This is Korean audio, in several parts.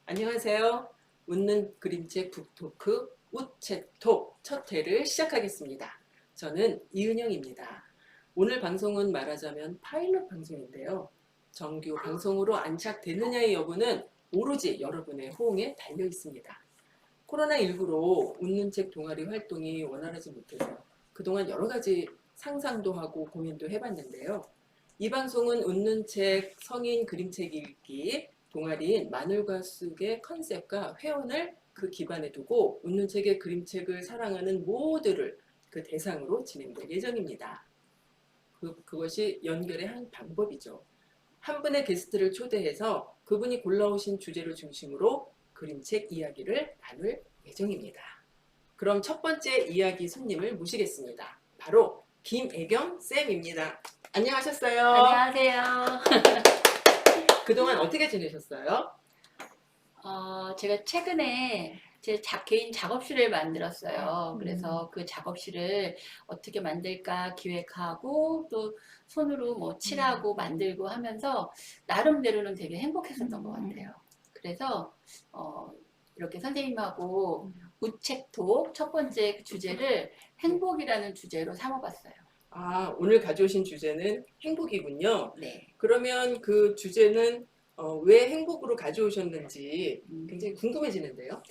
안녕하세요. 웃는 그림책 북토크 우체톡 첫 회를 시작하겠습니다. 저는 이은영입니다. 오늘 방송은 말하자면 파일럿 방송인데요. 정규 방송으로 안착되느냐의 여부는 오로지 여러분의 호응에 달려 있습니다. 코로나19로 웃는 책 동아리 활동이 원활하지 못해서 그동안 여러 가지 상상도 하고 고민도 해봤는데요. 이 방송은 웃는 책 성인 그림책 읽기 동아리인 마늘과 쑥의 컨셉과 회원을 그 기반에 두고 웃는 책의 그림책을 사랑하는 모두를 그 대상으로 진행될 예정입니다. 그것이 연결의 한 방법이죠. 한 분의 게스트를 초대해서 그분이 골라오신 주제를 중심으로 그림책 이야기를 나눌 예정입니다. 그럼 첫 번째 이야기 손님을 모시겠습니다. 바로 김애경 쌤입니다. 안녕하셨어요. 안녕하세요. 그동안 어떻게 지내셨어요? 제가 최근에 제 개인 작업실을 만들었어요. 그래서 그 작업실을 어떻게 만들까 기획하고 또 손으로 뭐 칠하고 만들고 하면서 나름대로는 되게 행복했었던 것 같아요. 그래서 이렇게 선생님하고 우책톡 첫 번째 주제를 행복이라는 주제로 삼아봤어요. 아, 오늘 가져오신 주제는 행복이군요. 네. 그러면 그 주제는 왜 행복으로 가져오셨는지 굉장히 궁금해지는데요.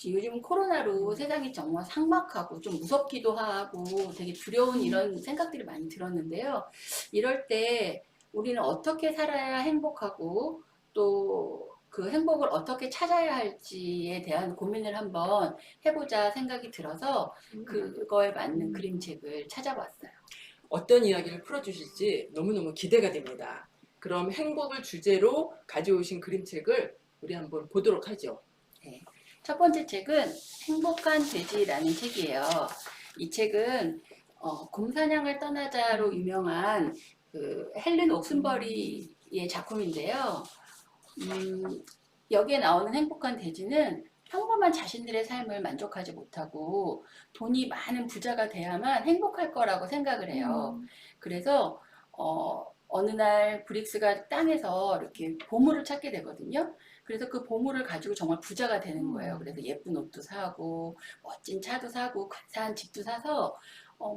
요즘 코로나로 세상이 정말 삭막하고 좀 무섭기도 하고 되게 두려운 이런 생각들이 많이 들었는데요. 이럴 때 우리는 어떻게 살아야 행복하고 또 그 행복을 어떻게 찾아야 할지에 대한 고민을 한번 해보자 생각이 들어서 그거에 맞는 그림책을 찾아봤어요. 어떤 이야기를 풀어주실지 너무너무 기대가 됩니다. 그럼 행복을 주제로 가져오신 그림책을 우리 한번 보도록 하죠. 네. 첫 번째 책은 행복한 돼지라는 책이에요. 이 책은 곰사냥을 떠나자로 유명한 그 헬렌 옥슨버리의 작품인데요. 여기에 나오는 행복한 돼지는 평범한 자신들의 삶을 만족하지 못하고 돈이 많은 부자가 돼야만 행복할 거라고 생각을 해요. 그래서 어느 날 브릭스가 땅에서 이렇게 보물을 찾게 되거든요. 그래서 그 보물을 가지고 정말 부자가 되는 거예요. 그래서 예쁜 옷도 사고 멋진 차도 사고 근사한 집도 사서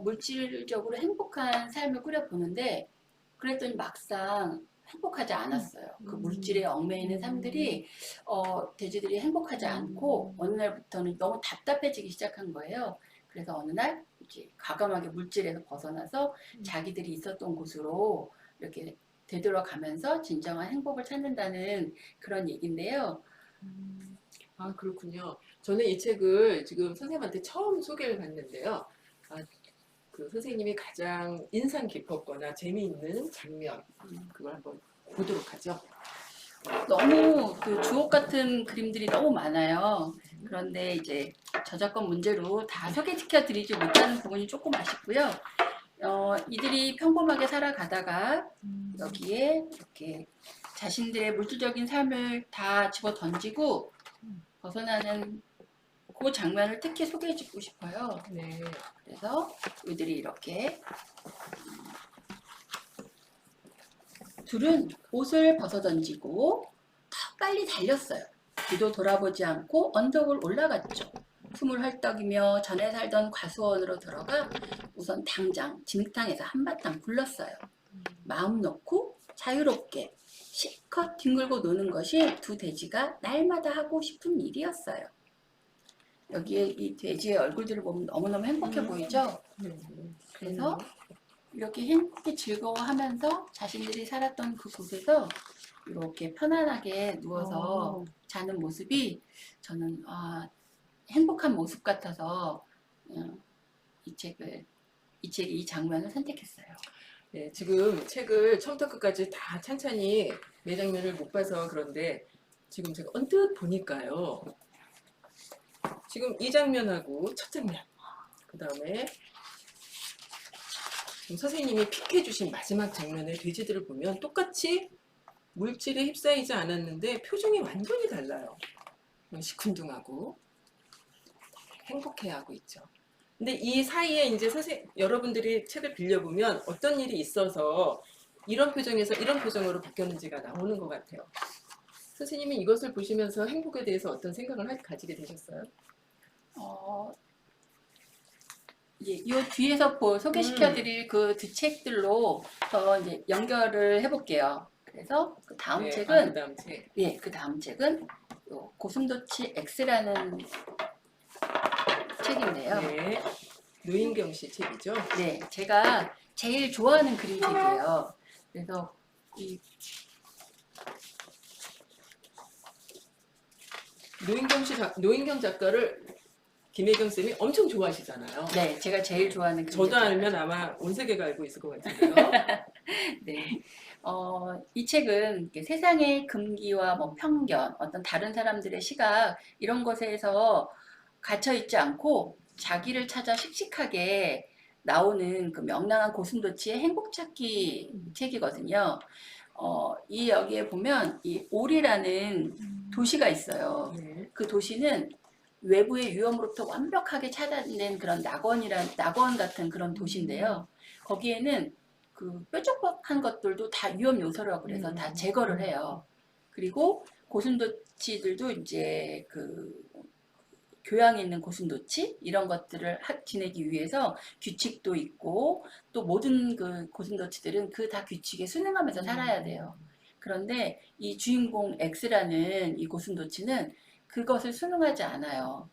물질적으로 행복한 삶을 꾸려보는데 그랬더니 막상 행복하지 않았어요. 그 물질에 얽매이는 삶들이 돼지들이 행복하지 않고 어느 날부터는 너무 답답해지기 시작한 거예요. 그래서 어느 날 이제 과감하게 물질에서 벗어나서 자기들이 있었던 곳으로 이렇게 되돌아가면서 진정한 행복을 찾는다는 그런 얘기인데요. 아, 그렇군요. 저는 이 책을 지금 선생님한테 처음 소개를 받는데요. 그 선생님이 가장 인상 깊었거나 재미있는 장면, 그걸 한번 보도록 하죠. 너무 그 주옥 같은 그림들이 너무 많아요. 그런데 이제 저작권 문제로 다 소개시켜 드리지 못하는 부분이 조금 아쉽고요. 이들이 평범하게 살아가다가 여기에 이렇게 자신들의 물질적인 삶을 다 집어 던지고 벗어나는 그 장면을 특히 소개해주고 싶어요. 네. 그래서 이들이 이렇게 둘은 옷을 벗어 던지고 더 빨리 달렸어요. 뒤도 돌아보지 않고 언덕을 올라갔죠. 숨을 헐떡이며 전에 살던 과수원으로 들어가 우선 당장 진흙탕에서 한바탕 굴렀어요. 마음 놓고 자유롭게 실컷 뒹굴고 노는 것이 두 돼지가 날마다 하고 싶은 일이었어요. 여기에 이 돼지의 얼굴들을 보면 너무너무 행복해 보이죠? 그래서 이렇게 행복히 즐거워하면서 자신들이 살았던 그 곳에서 이렇게 편안하게 누워서 자는 모습이 저는 행복한 모습 같아서 이 장면을 선택했어요. 네, 지금 책을 처음부터 끝까지 다 찬찬히 매 장면을 못 봐서 그런데 지금 제가 언뜻 보니까요. 지금 이 장면하고 첫 장면, 그 다음에 선생님이 픽해 주신 마지막 장면의 돼지들을 보면 똑같이 물질에 휩싸이지 않았는데 표정이 완전히 달라요. 시큰둥하고 행복해하고 있죠. 근데 이 사이에 이제 여러분들이 책을 빌려보면 어떤 일이 있어서 이런 표정에서 이런 표정으로 바뀌었는지가 나오는 것 같아요. 선생님이 이것을 보시면서 행복에 대해서 어떤 생각을 가지게 되셨어요? 어, 이 뒤에서 소개시켜드릴 그 두 책들로 더 이제 연결을 해볼게요. 그래서 그 다음 네, 책은 그다음 책. 예, 그 다음 책은 요 고슴도치 X라는 책인데요. 네, 노인경 씨 책이죠. 네, 제가 제일 좋아하는 그림책이에요. 그래서 이 노인경 작가를 김혜경 쌤이 엄청 좋아하시잖아요. 네, 제가 제일 좋아하는 그림책. 저도 알면 아마 온 세계가 알고 있을 것 같은데요. 네. 이 책은 이렇게 세상의 금기와 뭐 편견, 어떤 다른 사람들의 시각 이런 것에서 갇혀 있지 않고 자기를 찾아 씩씩하게 나오는 그 명랑한 고슴도치의 행복 찾기 책이거든요. 이 여기에 보면 이 올이라는 도시가 있어요. 네. 그 도시는 외부의 위험으로부터 완벽하게 찾아낸 그런 낙원 같은 그런 도시인데요. 거기에는 그 뾰족한 것들도 다 위험 요소라고 그래서 다 제거를 해요. 그리고 고슴도치들도 이제 그 교양이 있는 고슴도치 이런 것들을 지내기 위해서 규칙도 있고 또 모든 그 고슴도치들은 그 다 규칙에 순응하면서 살아야 돼요. 그런데 이 주인공 X라는 이 고슴도치는 그것을 순응하지 않아요.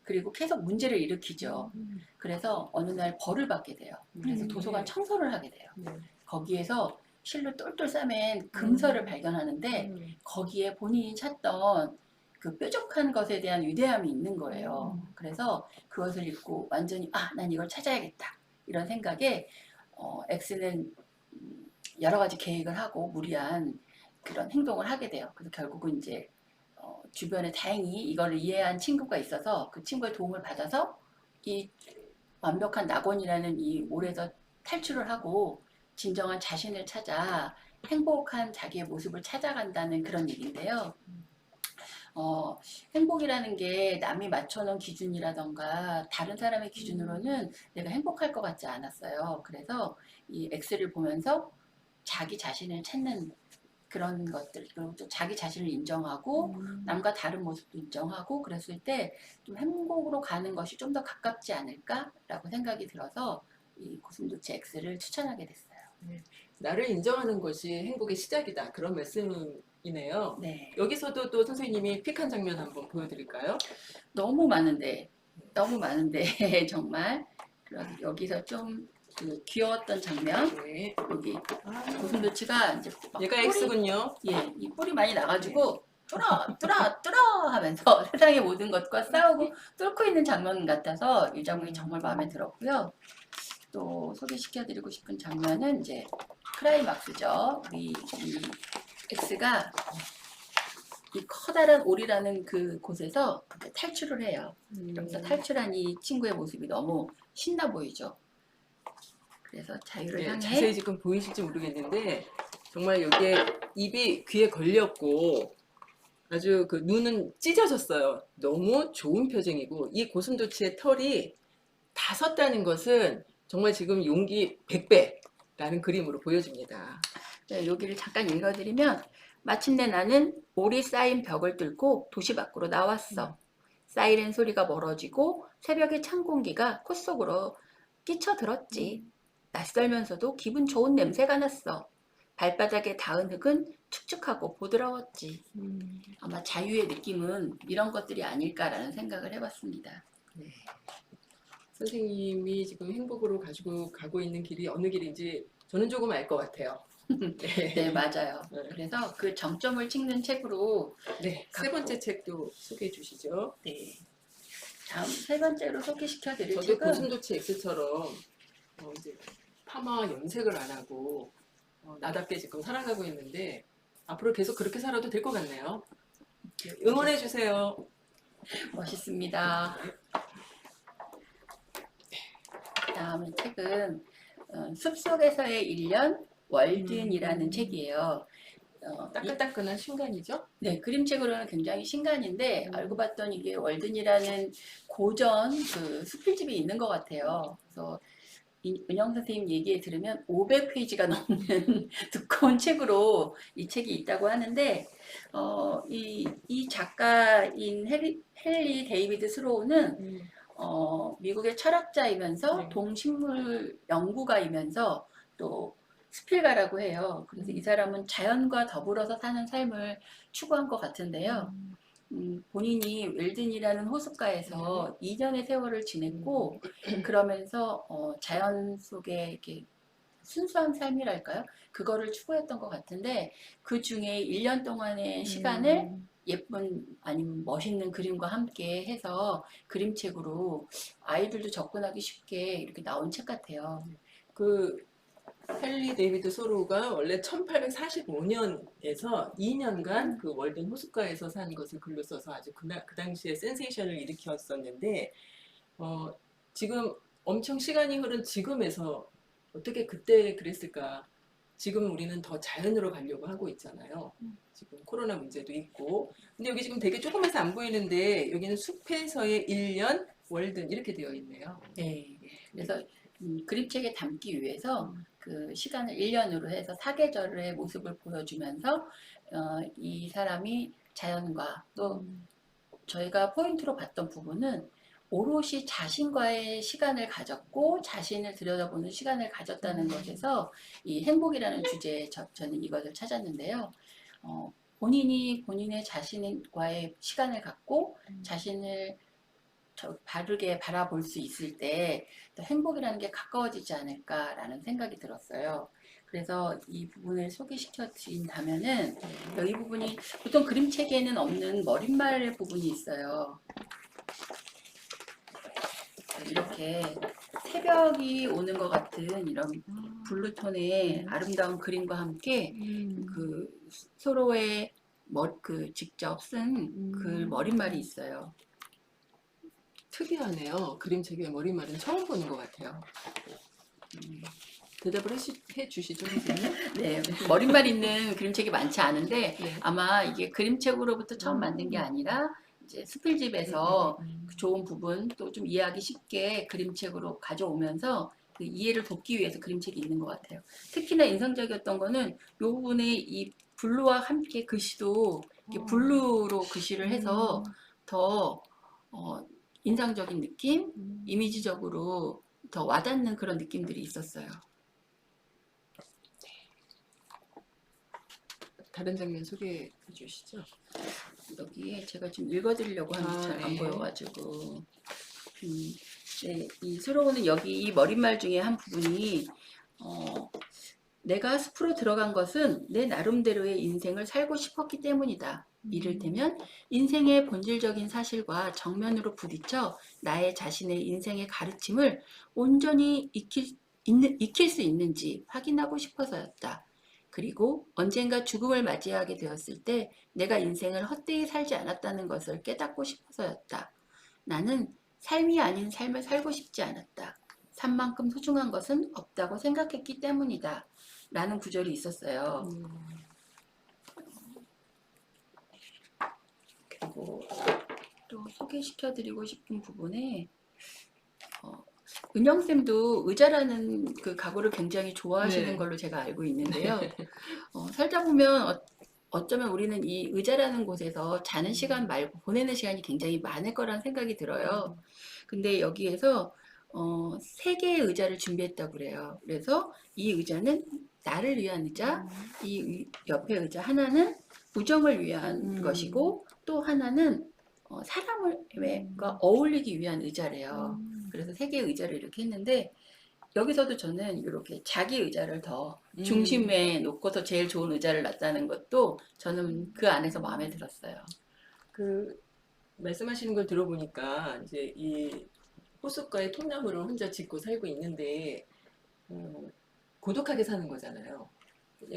그리고 계속 문제를 일으키죠. 그래서 어느 날 벌을 받게 돼요. 그래서 도서관 청소를 하게 돼요. 네. 거기에서 실로 똘똘 싸맨 금서를 발견하는데 거기에 본인이 찾던 그 뾰족한 것에 대한 위대함이 있는 거예요. 그래서 그것을 읽고 완전히 난 이걸 찾아야겠다 이런 생각에 X는 여러 가지 계획을 하고 무리한 그런 행동을 하게 돼요. 그래서 결국은 이제 주변에 다행히 이걸 이해한 친구가 있어서 그 친구의 도움을 받아서 이 완벽한 낙원이라는 이 몰에서 탈출을 하고 진정한 자신을 찾아 행복한 자기의 모습을 찾아간다는 그런 얘기인데요. 행복이라는 게 남이 맞춰놓은 기준이라던가 다른 사람의 기준으로는 내가 행복할 것 같지 않았어요. 그래서 이 X를 보면서 자기 자신을 찾는 그런 것들, 그리고 또 자기 자신을 인정하고 남과 다른 모습도 인정하고 그랬을 때 좀 행복으로 가는 것이 좀 더 가깝지 않을까라고 생각이 들어서 이 고슴도치 X를 추천하게 됐어요. 나를 인정하는 것이 행복의 시작이다. 그런 말씀이네요. 네. 여기서도 또 선생님이 픽한 장면 한번 보여드릴까요? 너무 많은데 정말 그래서 여기서 좀 그 귀여웠던 장면 네. 여기 고슴도치가 이제 막 얘가 뿔이, X군요. 이 뿔이 많이 나가지고 뚫어 하면서 세상의 모든 것과 싸우고 뚫고 있는 장면 같아서 이 장면이 정말 마음에 들었고요. 또 소개시켜드리고 싶은 장면은 이제 크라이막스죠. 이 X가 이 커다란 올이라는 그 곳에서 탈출을 해요. 그래서 탈출한 이 친구의 모습이 너무 신나 보이죠. 그래서 자유를 네, 향해 자세히 지금 보이실지 모르겠는데 정말 여기에 입이 귀에 걸렸고 아주 그 눈은 찢어졌어요. 너무 좋은 표정이고 이 고슴도치의 털이 다 섰다는 것은 정말 지금 용기 100배라는 그림으로 보여집니다. 네, 여기를 잠깐 읽어드리면 마침내 나는 올이 쌓인 벽을 뚫고 도시 밖으로 나왔어. 사이렌 소리가 멀어지고 새벽의 찬 공기가 콧 속으로 끼쳐들었지. 낯설면서도 기분 좋은 냄새가 났어. 발바닥에 닿은 흙은 축축하고 보드라웠지. 아마 자유의 느낌은 이런 것들이 아닐까라는 생각을 해봤습니다. 네. 선생님이 지금 행복으로 가지고 가고 있는 길이 어느 길인지 저는 조금 알 것 같아요. 네, 맞아요. 네. 그래서 그 정점을 찍는 책으로 네, 세 번째 책도 소개해 주시죠. 네. 다음 세 번째로 소개시켜드릴 저도 책은 고슴도치 X처럼 이제 파마 염색을 안 하고 나답게 지금 살아가고 있는데 앞으로 계속 그렇게 살아도 될 것 같네요. 응원해 주세요. 멋있습니다. 다음 책은 숲속에서의 1년 월든이라는 책이에요. 따끈따끈한 순간이죠? 네, 그림책으로는 굉장히 신간인데 알고 봤더니 이게 월든이라는 고전 그 수필집이 있는 것 같아요. 그래서 은영 선생님 얘기에 들으면 500페이지가 넘는 두꺼운 책으로 이 책이 있다고 하는데 이 작가인 헨리 데이비드 스로우는 미국의 철학자이면서 네. 동식물 연구가이면서 또 수필가라고 해요. 그래서 이 사람은 자연과 더불어서 사는 삶을 추구한 것 같은데요. 본인이 웰든이라는 호숫가에서 2년의 세월을 지냈고 그러면서 자연 속에 이렇게 순수한 삶이랄까요? 그거를 추구했던 것 같은데 그 중에 1년 동안의 시간을 예쁜 아니면 멋있는 그림과 함께 해서 그림책으로 아이들도 접근하기 쉽게 이렇게 나온 책 같아요. 그 헨리 데이비드 소로가 원래 1845년에서 2년간 그 월든 호숫가에서 산 것을 글로 써서 아주 그 당시에 센세이션을 일으켰었는데 지금 엄청 시간이 흐른 지금에서 어떻게 그때 그랬을까? 지금 우리는 더 자연으로 가려고 하고 있잖아요. 지금 코로나 문제도 있고. 근데 여기 지금 되게 조그매서 안 보이는데 여기는 숲에서의 1년 월든 이렇게 되어 있네요. 네. 그래서 그림책에 담기 위해서 그 시간을 1년으로 해서 사계절의 모습을 보여주면서 이 사람이 자연과 또 저희가 포인트로 봤던 부분은 오롯이 자신과의 시간을 가졌고 자신을 들여다보는 시간을 가졌다는 것에서 이 행복이라는 주제에 저는 이것을 찾았는데요. 본인이 본인의 자신과의 시간을 갖고 자신을 바르게 바라볼 수 있을 때 더 행복이라는 게 가까워지지 않을까라는 생각이 들었어요. 그래서 이 부분을 소개시켜 드린다면은 이 부분이 보통 그림책에는 없는 머릿말의 부분이 있어요. 이렇게 새벽이 오는 것 같은 이런 블루톤의 아름다운 그림과 함께 그 서로의 그 직접 쓴 그 머릿말이 있어요. 특이하네요. 그림책의 머리말은 처음 보는 것 같아요. 대답을 해주시죠, 선생님? 네, 머릿말 있는 그림책이 많지 않은데 네. 아마 이게 그림책으로부터 처음 만든 게 아니라 이제 수필집에서 좋은 부분 또 좀 이해하기 쉽게 그림책으로 가져오면서 그 이해를 돕기 위해서 그림책이 있는 것 같아요. 특히나 인상적이었던 거는 이 부분에 이 블루와 함께 글씨도 이렇게 블루로 글씨를 해서 더 인상적인 느낌, 이미지적으로 더 와닿는 그런 느낌들이 있었어요. 다른 장면 소개해 주시죠. 여기에 제가 지금 읽어드리려고 하는데 잘 안 네. 보여가지고 네, 이 수로우는 여기 이 머릿말 중에 한 부분이 내가 숲으로 들어간 것은 내 나름대로의 인생을 살고 싶었기 때문이다. 이를테면 인생의 본질적인 사실과 정면으로 부딪혀 나의 자신의 인생의 가르침을 온전히 익힐 수 있는지 확인하고 싶어서였다. 그리고 언젠가 죽음을 맞이하게 되었을 때 내가 인생을 헛되이 살지 않았다는 것을 깨닫고 싶어서였다. 나는 삶이 아닌 삶을 살고 싶지 않았다. 삶만큼 소중한 것은 없다고 생각했기 때문이다. 라는 구절이 있었어요. 그리고 또 소개시켜드리고 싶은 부분에 은영쌤도 의자라는 그 가구를 굉장히 좋아하시는 네. 걸로 제가 알고 있는데요. 살다 보면 어쩌면 우리는 이 의자라는 곳에서 자는 시간 말고 보내는 시간이 굉장히 많을 거라는 생각이 들어요. 근데 여기에서 3개의 의자를 준비했다고 그래요. 그래서 이 의자는 나를 위한 의자, 이 옆에 의자 하나는 우정을 위한 것이고 또 하나는 사람과 어울리기 위한 의자래요. 그래서 3개의 의자를 이렇게 했는데 여기서도 저는 이렇게 자기 의자를 더 중심에 놓고서 제일 좋은 의자를 놨다는 것도 저는 그 안에서 마음에 들었어요. 그 말씀하시는 걸 들어보니까 이제 이 호숫가에 통나무를 혼자 짓고 살고 있는데 고독하게 사는 거잖아요.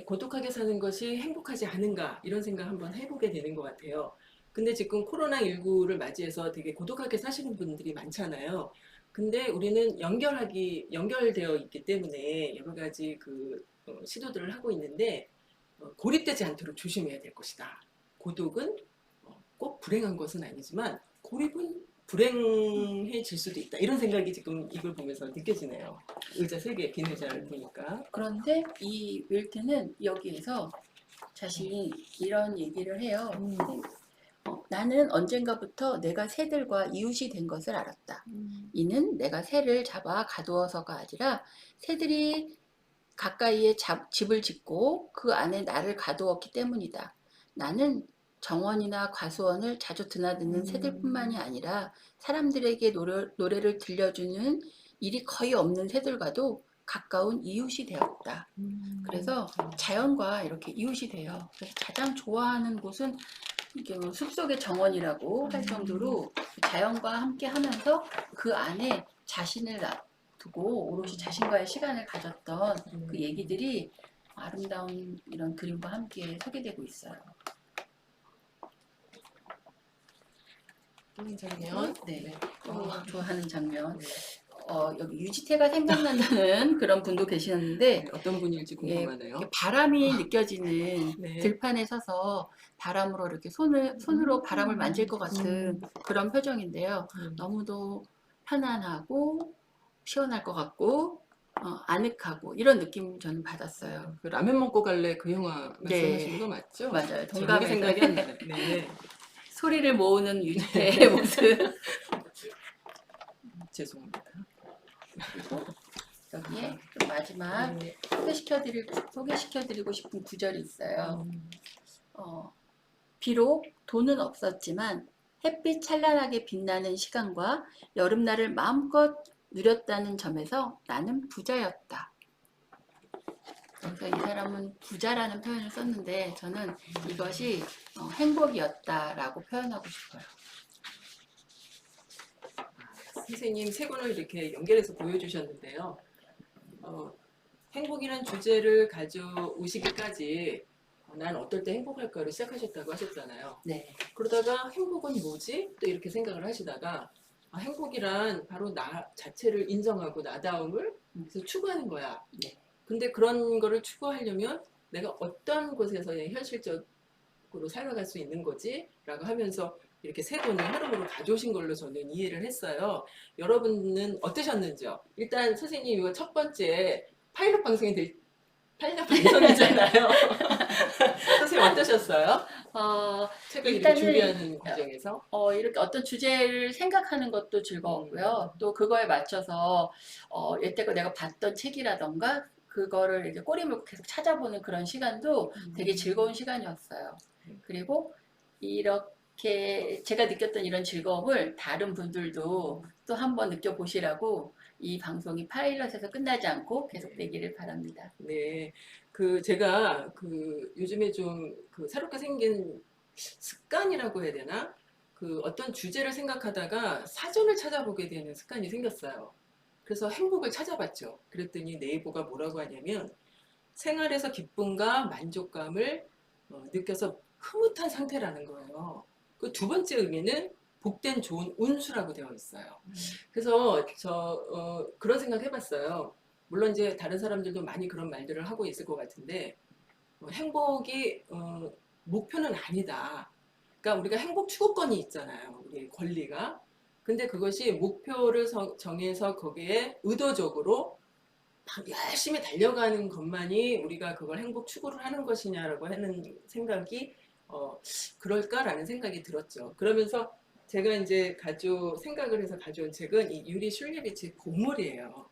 고독하게 사는 것이 행복하지 않은가 이런 생각 한번 해보게 되는 것 같아요. 근데 지금 코로나19를 맞이해서 되게 고독하게 사시는 분들이 많잖아요. 근데 우리는 연결되어 있기 때문에 여러 가지 시도들을 하고 있는데 고립되지 않도록 조심해야 될 것이다. 고독은 꼭 불행한 것은 아니지만 고립은 불행해질 수도 있다. 이런 생각이 지금 이걸 보면서 느껴지네요. 의자 3개, 빈 의자를 보니까. 그런데 이 윌트는 여기에서 자신이 이런 얘기를 해요. 나는 언젠가부터 내가 새들과 이웃이 된 것을 알았다. 이는 내가 새를 잡아 가두어서가 아니라 새들이 가까이에 집을 짓고 그 안에 나를 가두었기 때문이다. 나는 정원이나 과수원을 자주 드나드는 새들뿐만이 아니라 사람들에게 노래를 들려주는 일이 거의 없는 새들과도 가까운 이웃이 되었다. 그래서 자연과 이렇게 이웃이 돼요. 그래서 가장 좋아하는 곳은 이게 뭐 숲속의 정원이라고 할 정도로 자연과 함께 하면서 그 안에 자신을 두고 오롯이 자신과의 시간을 가졌던 그 얘기들이 아름다운 이런 그림과 함께 소개되고 있어요. 또 장면. 네. 어, 좋아하는 장면. 네. 여기 유지태가 생각난다는 그런 분도 계시는데 어떤 분일지 궁금하네요. 이렇게 바람이 느껴지는 네. 들판에 서서 바람으로 이렇게 손으로 바람을 만질 것 같은 그런 표정인데요. 너무도 편안하고 시원할 것 같고 아늑하고 이런 느낌 저는 받았어요. 그 라면 먹고 갈래 그 영화 말씀하시는 네. 거 맞죠? 맞아요. 제목이 동감에서 생각이 안 나요. 네. 소리를 모으는 유지태의 모습. 죄송합니다. 그리고 여기에 좀 마지막 네. 소개시켜드리고 싶은 구절이 있어요. 비록 돈은 없었지만 햇빛 찬란하게 빛나는 시간과 여름날을 마음껏 누렸다는 점에서 나는 부자였다. 그래서 이 사람은 부자라는 표현을 썼는데 저는 이것이 행복이었다라고 표현하고 싶어요. 선생님 3권을 이렇게 연결해서 보여주셨는데요. 행복이란 주제를 가져오시기까지 난 어떨 때 행복할까를 시작하셨다고 하셨잖아요. 네. 그러다가 행복은 뭐지? 또 이렇게 생각을 하시다가 행복이란 바로 나 자체를 인정하고 나다움을 그래서 추구하는 거야. 네. 근데 그런 거를 추구하려면 내가 어떤 곳에서 현실적으로 살아갈 수 있는 거지? 라고 하면서 이렇게 3권을 흐름으로 가져오신 걸로 저는 이해를 했어요. 여러분은 어떠셨는지요? 일단 선생님 이거 첫 번째 파일럿 방송이잖아요. 선생님 어떠셨어요? 책을 이렇게 일단은 준비하는 과정에서? 이렇게 어떤 주제를 생각하는 것도 즐거웠고요. 또 그거에 맞춰서 여태껏 내가 봤던 책이라던가 그거를 이렇게 꼬리 물고 계속 찾아보는 그런 시간도 되게 즐거운 시간이었어요. 그리고 이렇게 제가 느꼈던 이런 즐거움을 다른 분들도 또 한번 느껴보시라고 이 방송이 파일럿에서 끝나지 않고 계속되기를 바랍니다. 네, 제가 요즘에 좀 새롭게 생긴 습관이라고 해야 되나? 어떤 주제를 생각하다가 사전을 찾아보게 되는 습관이 생겼어요. 그래서 행복을 찾아봤죠. 그랬더니 네이버가 뭐라고 하냐면 생활에서 기쁨과 만족감을 느껴서 흐뭇한 상태라는 거예요. 그 두 번째 의미는 복된 좋은 운수라고 되어 있어요. 그래서 그런 생각 해봤어요. 물론 이제 다른 사람들도 많이 그런 말들을 하고 있을 것 같은데 행복이 목표는 아니다. 그러니까 우리가 행복 추구권이 있잖아요. 우리의 권리가. 근데 그것이 목표를 정해서 거기에 의도적으로 열심히 달려가는 것만이 우리가 그걸 행복 추구를 하는 것이냐라고 하는 생각이 그럴까라는 생각이 들었죠. 그러면서 제가 이제 생각을 해서 가져온 책은 이 유리 슐레비치 보물이에요.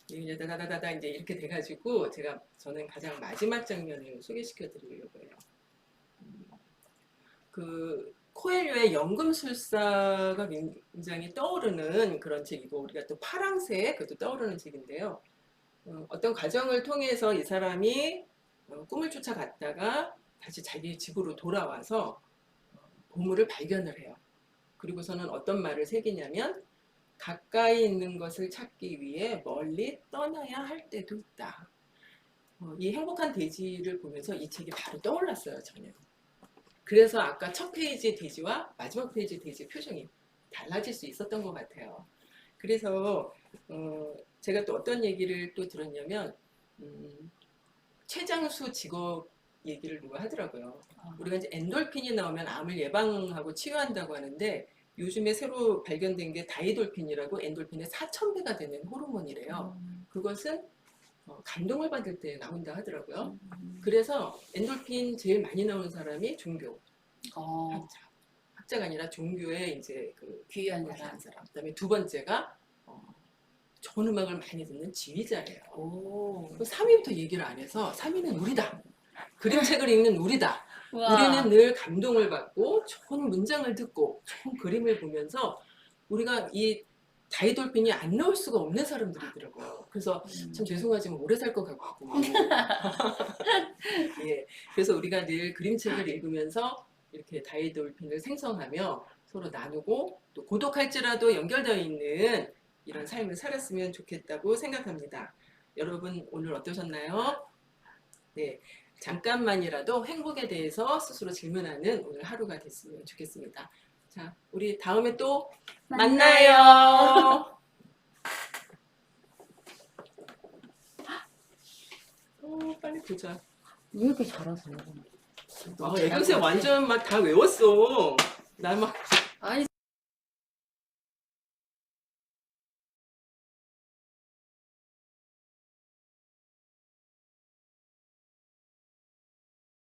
이제 다다다다 이제 이렇게 돼가지고 저는 가장 마지막 장면을 소개시켜 드리려고 해요. 코엘료의 연금술사가 굉장히 떠오르는 그런 책이고 우리가 또 파랑새 그것도 떠오르는 책인데요. 어떤 과정을 통해서 이 사람이 꿈을 쫓아갔다가 다시 자기 집으로 돌아와서 보물을 발견을 해요. 그리고서는 어떤 말을 새기냐면 가까이 있는 것을 찾기 위해 멀리 떠나야 할 때도 있다. 이 행복한 돼지를 보면서 이 책이 바로 떠올랐어요. 저는. 그래서 아까 첫 페이지 돼지와 마지막 페이지 돼지 표정이 달라질 수 있었던 것 같아요. 그래서 제가 또 어떤 얘기를 또 들었냐면 최장수 직업 얘기를 누가 하더라고요. 우리가 이제 엔돌핀이 나오면 암을 예방하고 치유한다고 하는데 요즘에 새로 발견된 게 다이돌핀이라고 엔돌핀의 4,000배가 되는 호르몬이래요. 그것은 감동을 받을 때 나온다 하더라고요. 그래서 엔돌핀 제일 많이 나오는 사람이 종교 어, 학자가 아니라 종교에 이제 그 귀한 귀한 사람. 사람. 그다음에 두 번째가 좋은 음악을 많이 듣는 지휘자예요. 오. 3위부터 얘기를 안 해서 3위는 우리다. 그림책을 읽는 우리다. 우와. 우리는 늘 감동을 받고 좋은 문장을 듣고 좋은 그림을 보면서 우리가 이 다이돌핀이 안 나올 수가 없는 사람들이더라고요. 그래서 참 죄송하지만 오래 살 것 같고. 예. 그래서 우리가 늘 그림책을 읽으면서 이렇게 다이돌핀을 생성하며 서로 나누고 또 고독할지라도 연결되어 있는 이런 삶을 살았으면 좋겠다고 생각합니다. 여러분 오늘 어떠셨나요? 네. 잠깐만이라도 행복에 대해서 스스로 질문하는 오늘 하루가 됐으면 좋겠습니다. 자, 우리 다음에 또 만나요. 빨리 보자. 왜 이렇게 잘하세요? 애금새 완전 막 다 외웠어. 나 막 아니